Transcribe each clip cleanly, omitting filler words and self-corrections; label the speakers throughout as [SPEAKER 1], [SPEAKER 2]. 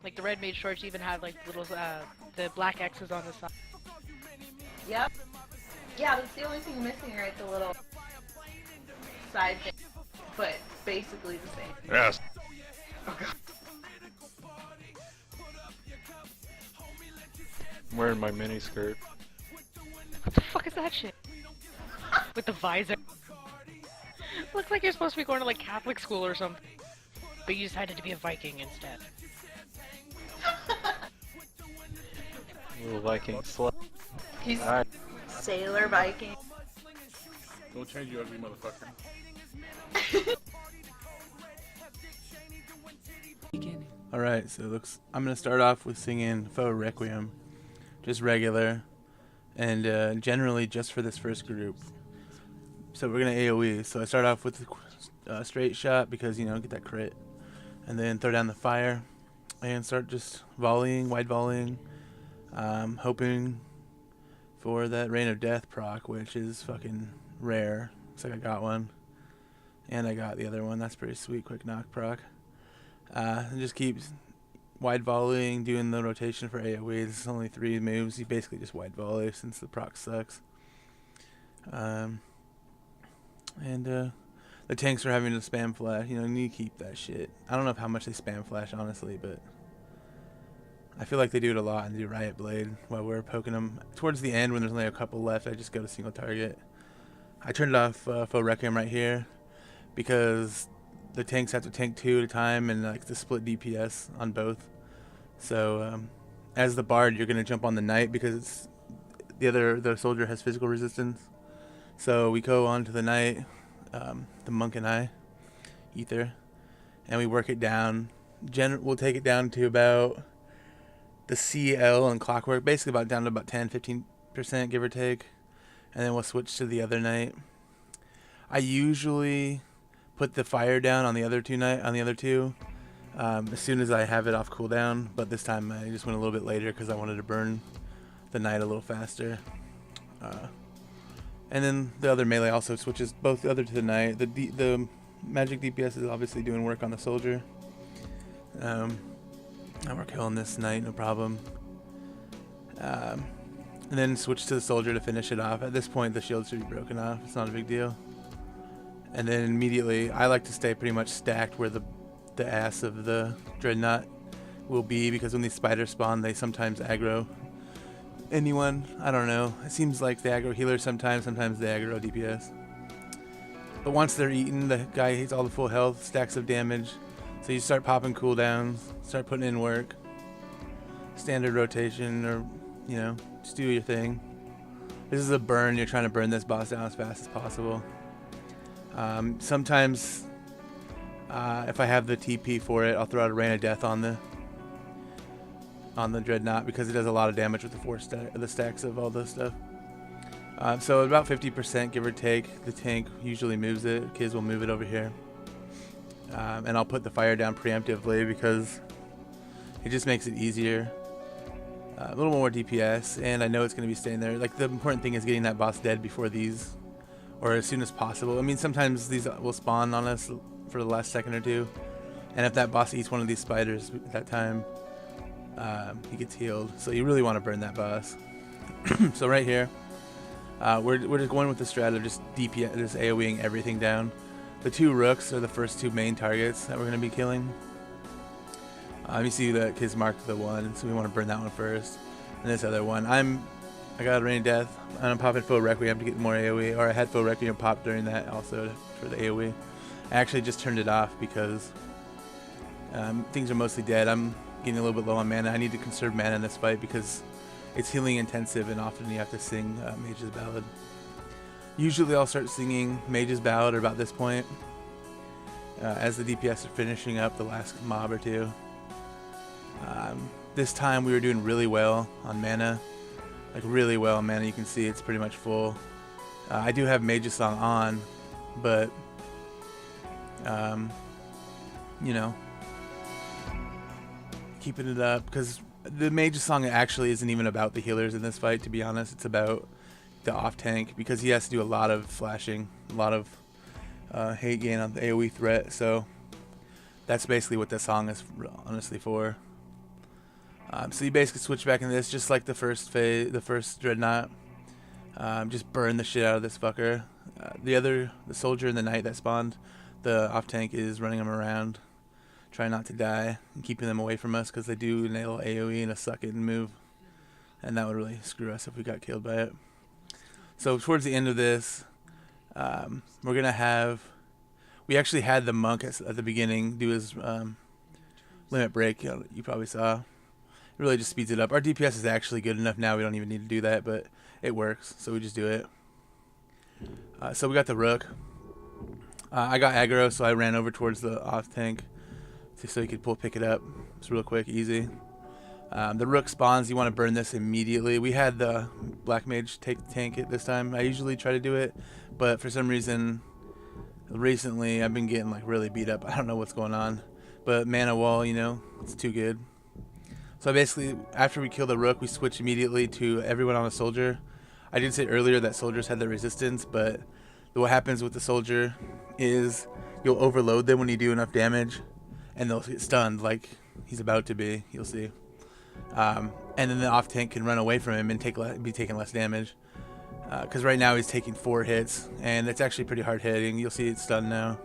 [SPEAKER 1] Like the red mage shorts even have like little the black X's on the side.
[SPEAKER 2] Yep. Yeah, that's the only thing missing, right? The little side thing. But basically the same.
[SPEAKER 3] Yes.
[SPEAKER 2] Oh god.
[SPEAKER 3] I'm wearing my mini skirt.
[SPEAKER 1] What the fuck is that shit? With the visor. Looks like you're supposed to be going to like Catholic school or something. But you decided to be a Viking instead.
[SPEAKER 3] Little Viking slut.
[SPEAKER 2] He's
[SPEAKER 3] Alright.
[SPEAKER 2] Sailor Viking.
[SPEAKER 4] Don't change, you ugly motherfucker.
[SPEAKER 5] Alright, so I'm going to start off with singing Faux Requiem. Just regular. And generally just for this first group. So we're going to AoE. So I start off with a straight shot because, you know, get that crit. And then throw down the fire. And start just volleying, wide volleying. Hoping for that Rain of Death proc, which is fucking rare. Looks like I got one. And I got the other one. That's pretty sweet. Quick knock proc. And just keep wide volleying, doing the rotation for AoE. This is only 3 moves. You basically just wide volley since the proc sucks. And the tanks are having to spam flash. You know, you need to keep that shit. I don't know how much they spam flash, honestly, but I feel like they do it a lot and do Riot Blade while we're poking them. Towards the end, when there's only a couple left, I just go to single target. I turned off Faux Requiem right here because the tanks have to tank 2 at a time and like to split DPS on both. So as the bard, you're gonna jump on the knight because it's the soldier has physical resistance. So we go on to the knight, the monk and I, ether, and we work it down. We'll take it down to about the CL and clockwork, basically about down to about 10-15% give or take, and then we'll switch to the other knight. I usually put the fire down on the other two as soon as I have it off cooldown, but this time I just went a little bit later because I wanted to burn the knight a little faster. And then the other melee also switches both the other to the knight. The magic DPS is obviously doing work on the soldier. And we're killing this knight, no problem. And then switch to the soldier to finish it off. At this point, the shield should be broken off. It's not a big deal. And then immediately, I like to stay pretty much stacked where the ass of the dreadnought will be, because when these spiders spawn, they sometimes aggro anyone. I don't know. It seems like they aggro healers sometimes they aggro DPS. But once they're eaten, the guy hits all the full health, stacks of damage. So you start popping cooldowns, start putting in work. Standard rotation, or, you know, just do your thing. This is a burn. You're trying to burn this boss down as fast as possible. Sometimes, if I have the TP for it, I'll throw out a Rain of Death on the dreadnought because it does a lot of damage with the stacks of all this stuff. So about 50% give or take. The tank usually moves it. Kids will move it over here. And I'll put the fire down preemptively because it just makes it easier. A little more DPS, and I know it's going to be staying there. Like, the important thing is getting that boss dead before these, or as soon as possible. I mean, sometimes these will spawn on us for the last second or two, and if that boss eats one of these spiders at that time, he gets healed. So you really want to burn that boss. So right here, we're just going with the strat of just DPS, just AoEing everything down. The 2 rooks are the first 2 main targets that we're going to be killing. You see that kids marked the one, so we want to burn that one first. And this other one, I got a Rain of Death, and I'm popping Faux Requiem to get more AoE, or I had Faux Requiem pop during that also for the AoE. I actually just turned it off because things are mostly dead. I'm getting a little bit low on mana. I need to conserve mana in this fight because it's healing intensive, and often you have to sing Mage's Ballad. Usually I'll start singing Mage's Ballad about this point, as the DPS are finishing up the last mob or two. This time we were doing really well on mana, like really well on mana. You can see it's pretty much full. I do have Mage's Song on, but you know, keeping it up because the Mage's Song actually isn't even about the healers in this fight, to be honest. It's about the off tank because he has to do a lot of flashing, a lot of hate gain on the AoE threat. So that's basically what this song is honestly for. So you basically switch back into this just like the first phase, the first dreadnought. Just burn the shit out of this fucker. The soldier in the knight that spawned, the off tank is running them around, trying not to die and keeping them away from us because they do nail AoE and a suck it and move, and that would really screw us if we got killed by it. So towards the end of this, we're gonna have. We actually had the monk at the beginning do his limit break. You probably saw. It really just speeds it up. Our DPS is actually good enough now. We don't even need to do that, but it works, so we just do it. So we got the rook. I got aggro, so I ran over towards the off tank so he could pick it up. It's real quick, easy. The rook spawns. You want to burn this immediately. We had the black mage tank it this time. I usually try to do it, but for some reason, recently I've been getting like really beat up. I don't know what's going on, but mana wall, you know, it's too good. So basically, after we kill the rook, we switch immediately to everyone on a soldier. I did say earlier that soldiers had the resistance, but what happens with the soldier is you'll overload them when you do enough damage, and they'll get stunned like he's about to be. You'll see. And then the off tank can run away from him and be taking less damage. Because right now he's taking 4 hits, and it's actually pretty hard hitting. You'll see it's stunned now.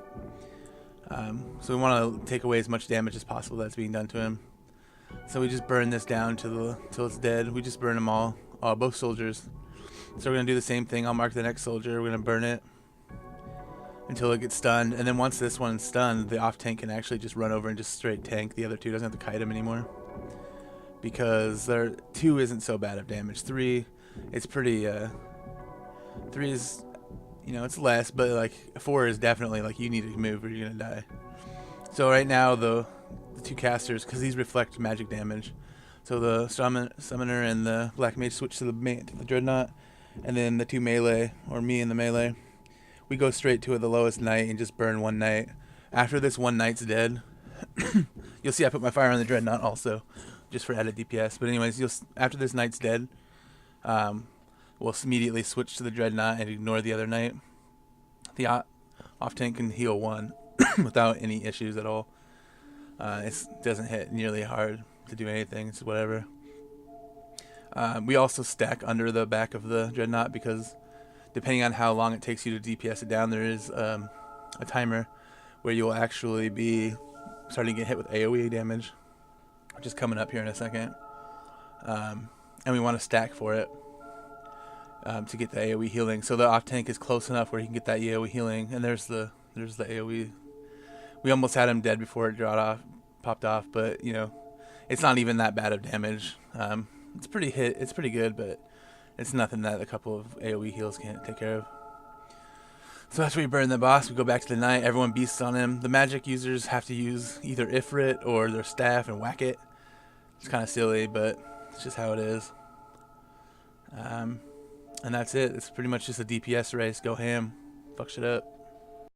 [SPEAKER 5] So we want to take away as much damage as possible that's being done to him. So we just burn this down till it's dead. We just burn them all, both soldiers. So we're gonna do the same thing. I'll mark the next soldier. We're gonna burn it until it gets stunned, and then once this one's stunned, the off tank can actually just run over and just straight tank the other two. Doesn't have to kite him anymore because 2 isn't so bad of damage. 3, it's pretty. 3 is, you know, it's less, but like 4 is definitely like you need to move or you're gonna die. So right now the 2 casters, because these reflect magic damage, so the summoner and the black mage switch to the dreadnought, and then the 2 melee, or me and the melee, we go straight to the lowest knight and just burn 1 knight. After this 1 knight's dead, you'll see I put my fire on the dreadnought also, just for added DPS. But anyways, after this knight's dead, we'll immediately switch to the dreadnought and ignore the other knight. The off tank can heal 1 without any issues at all. It doesn't hit nearly hard to do anything. It's whatever. We also stack under the back of the dreadnought because depending on how long it takes you to DPS it down, there is a timer where you'll actually be starting to get hit with AoE damage, which is coming up here in a second. And we want to stack for it to get the AoE healing. So the off tank is close enough where he can get that AoE healing. And there's the AoE. We almost had him dead before it popped off, but you know, it's not even that bad of damage. It's pretty good, but it's nothing that a couple of AoE heals can't take care of. So after we burn the boss, we go back to the knight. Everyone beasts on him. The magic users have to use either Ifrit or their staff and whack it. It's kind of silly, but it's just how it is. And that's it. It's pretty much just a DPS race. Go ham. Fuck shit up.